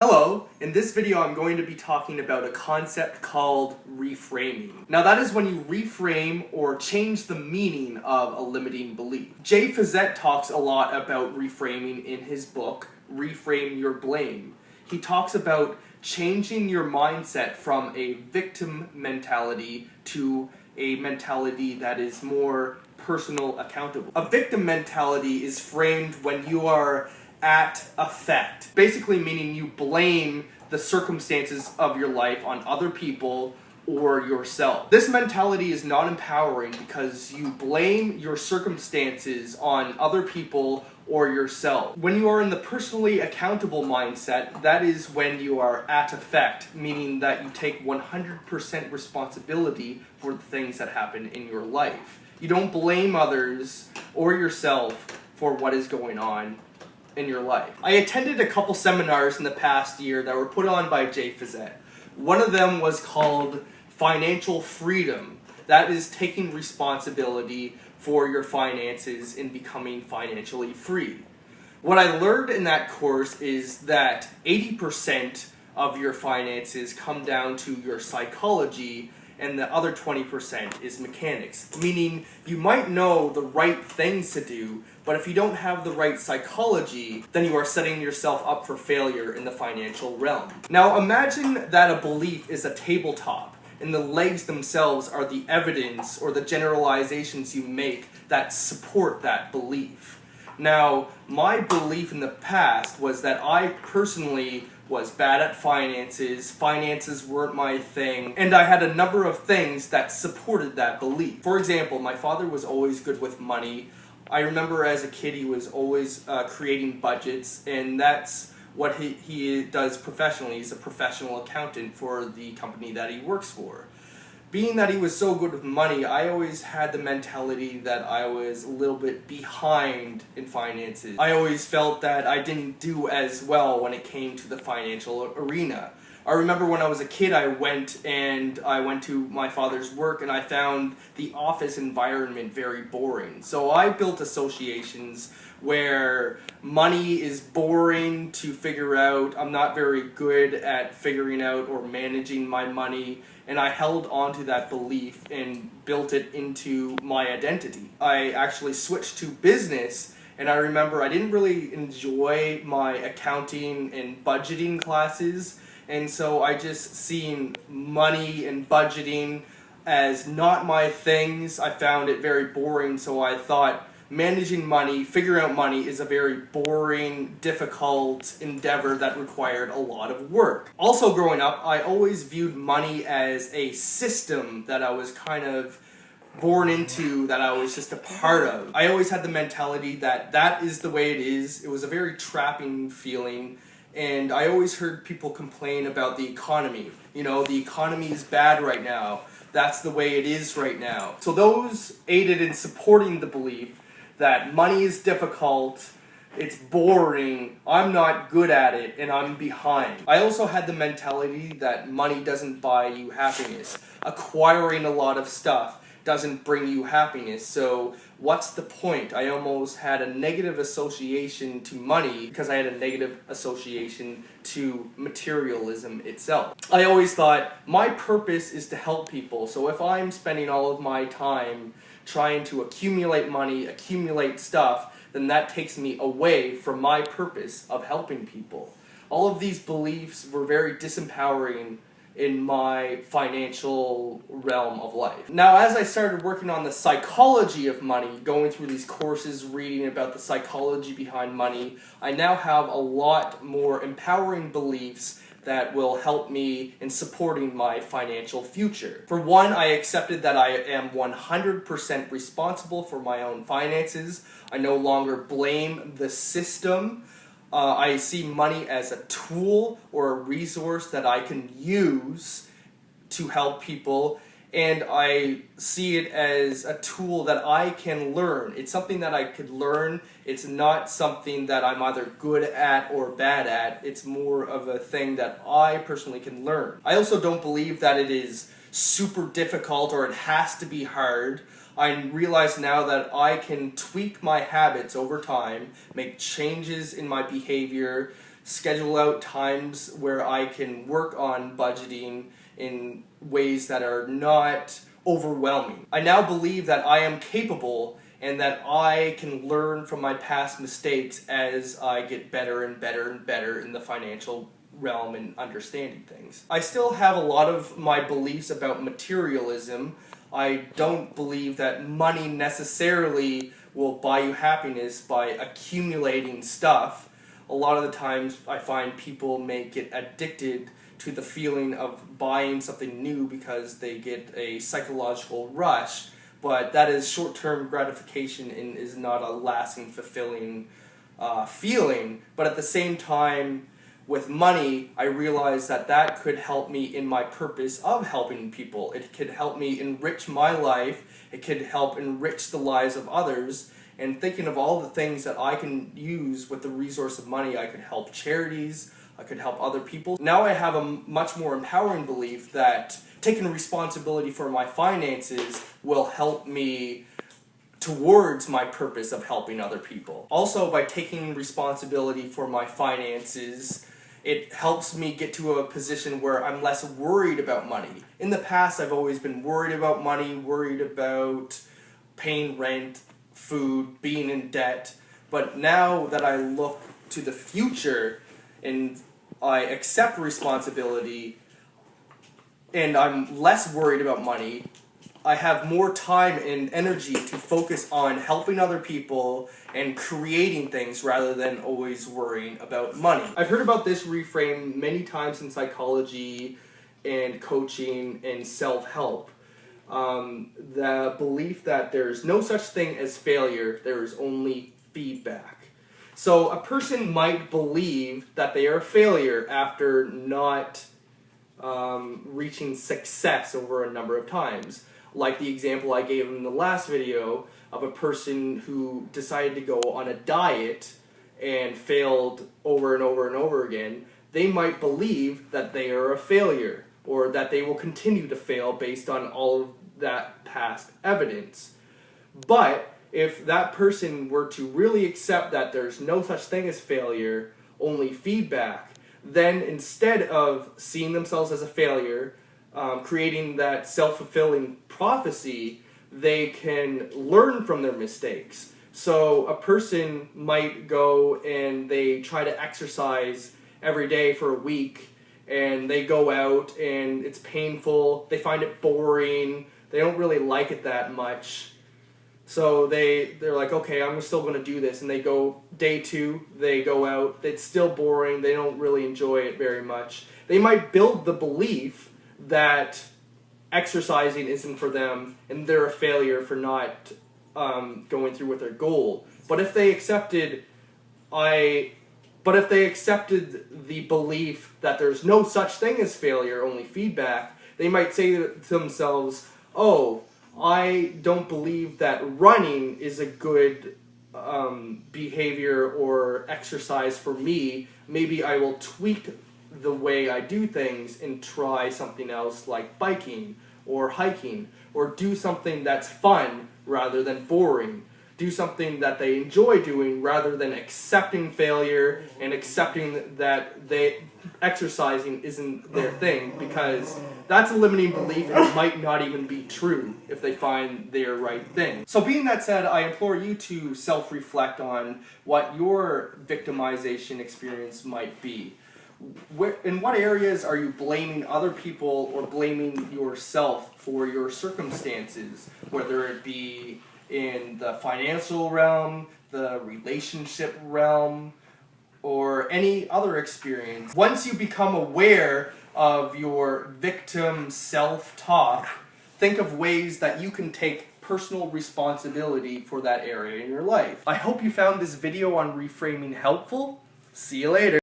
Hello, in this video I'm going to be talking about a concept called reframing. Now that is when you reframe or change the meaning of a limiting belief. Jay Fazette talks a lot about reframing in his book, Reframe Your Blame. He talks about changing your mindset from a victim mentality to a mentality that is more personal accountable. A victim mentality is framed when you are at effect, basically meaning you blame the circumstances of your life on other people or yourself. This mentality is not empowering because you blame your circumstances on other people or yourself. When you are in the personally accountable mindset, that is when you are at effect, meaning that you take 100% responsibility for the things that happen in your life. You don't blame others or yourself for what is going on in your life. I attended a couple seminars in the past year that were put on by Jay Fazette. One of them was called Financial Freedom. That is taking responsibility for your finances and becoming financially free. What I learned in that course is that 80% of your finances come down to your psychology and the other 20% is mechanics. Meaning you might know the right things to do, but if you don't have the right psychology, then you are setting yourself up for failure in the financial realm. Now imagine that a belief is a tabletop, and the legs themselves are the evidence or the generalizations you make that support that belief. Now, my belief in the past was that I personally was bad at finances weren't my thing, and I had a number of things that supported that belief. For example, my father was always good with money. I remember as a kid he was always creating budgets, and that's what he does professionally. He's a professional accountant for the company that he works for. Being that he was so good with money, I always had the mentality that I was a little bit behind in finances. I always felt that I didn't do as well when it came to the financial arena. I remember when I was a kid, I went to my father's work and I found the office environment very boring. So I built associations where money is boring to figure out. I'm not very good at figuring out or managing my money, and I held on to that belief and built it into my identity. I actually switched to business, and I remember I didn't really enjoy my accounting and budgeting classes, and so I just seen money and budgeting as not my things. I found it very boring, so I thought managing money, figuring out money is a very boring, difficult endeavor that required a lot of work. Also growing up, I always viewed money as a system that I was kind of born into, that I was just a part of. I always had the mentality that that is the way it is. It was a very trapping feeling. And I always heard people complain about the economy. You know, the economy is bad right now. That's the way it is right now. So those aided in supporting the belief that money is difficult, it's boring, I'm not good at it, and I'm behind. I also had the mentality that money doesn't buy you happiness. Acquiring a lot of stuff doesn't bring you happiness, so what's the point? I almost had a negative association to money because I had a negative association to materialism itself. I always thought my purpose is to help people, so if I'm spending all of my time trying to accumulate money, accumulate stuff, then that takes me away from my purpose of helping people. All of these beliefs were very disempowering in my financial realm of life. Now, as I started working on the psychology of money, going through these courses, reading about the psychology behind money, I now have a lot more empowering beliefs that will help me in supporting my financial future. For one, I accepted that I am 100% responsible for my own finances. I no longer blame the system. I see money as a tool or a resource that I can use to help people, and I see it as a tool that I can learn. It's something that I could learn. It's not something that I'm either good at or bad at. It's more of a thing that I personally can learn. I also don't believe that it is super difficult or it has to be hard. I realize now that I can tweak my habits over time, make changes in my behavior, schedule out times where I can work on budgeting in ways that are not overwhelming. I now believe that I am capable and that I can learn from my past mistakes as I get better and better and better in the financial realm and understanding things. I still have a lot of my beliefs about materialism. I don't believe that money necessarily will buy you happiness by accumulating stuff. A lot of the times I find people may get addicted to the feeling of buying something new because they get a psychological rush, but that is short-term gratification and is not a lasting, fulfilling feeling. But at the same time, with money, I realize that that could help me in my purpose of helping people. It could help me enrich my life. It could help enrich the lives of others. And thinking of all the things that I can use with the resource of money, I could help charities, I could help other people. Now I have a much more empowering belief that taking responsibility for my finances will help me towards my purpose of helping other people. Also, by taking responsibility for my finances, it helps me get to a position where I'm less worried about money. In the past, I've always been worried about money, worried about paying rent, food, being in debt. But now that I look to the future and I accept responsibility and I'm less worried about money, I have more time and energy to focus on helping other people and creating things rather than always worrying about money. I've heard about this reframe many times in psychology and coaching and self-help. The belief that there's no such thing as failure, there is only feedback. So a person might believe that they are a failure after not reaching success over a number of times. Like the example I gave in the last video of a person who decided to go on a diet and failed over and over and over again. They might believe that they are a failure or that they will continue to fail based on all of that past evidence. But if that person were to really accept that there's no such thing as failure, only feedback, then instead of seeing themselves as a failure, creating that self-fulfilling prophecy, they can learn from their mistakes. So a person might go and they try to exercise every day for a week, and they go out and it's painful, they find it boring, they don't really like it that much. So they're like, okay, I'm still going to do this. And they go, day 2, they go out, it's still boring, they don't really enjoy it very much. They might build the belief that exercising isn't for them and they're a failure for not going through with their goal. But if they accepted the belief that there's no such thing as failure, only feedback, they might say to themselves, oh, I don't believe that running is a good behavior or exercise for me. Maybe I will tweak the way I do things and try something else like biking or hiking, or do something that's fun rather than boring. Do something that they enjoy doing rather than accepting failure and accepting that exercising isn't their thing, because that's a limiting belief and it might not even be true if they find their right thing. So being that said, I implore you to self-reflect on what your victimization experience might be. In what areas are you blaming other people or blaming yourself for your circumstances, whether it be in the financial realm, the relationship realm, or any other experience? Once you become aware of your victim self-talk, think of ways that you can take personal responsibility for that area in your life. I hope you found this video on reframing helpful. See you later.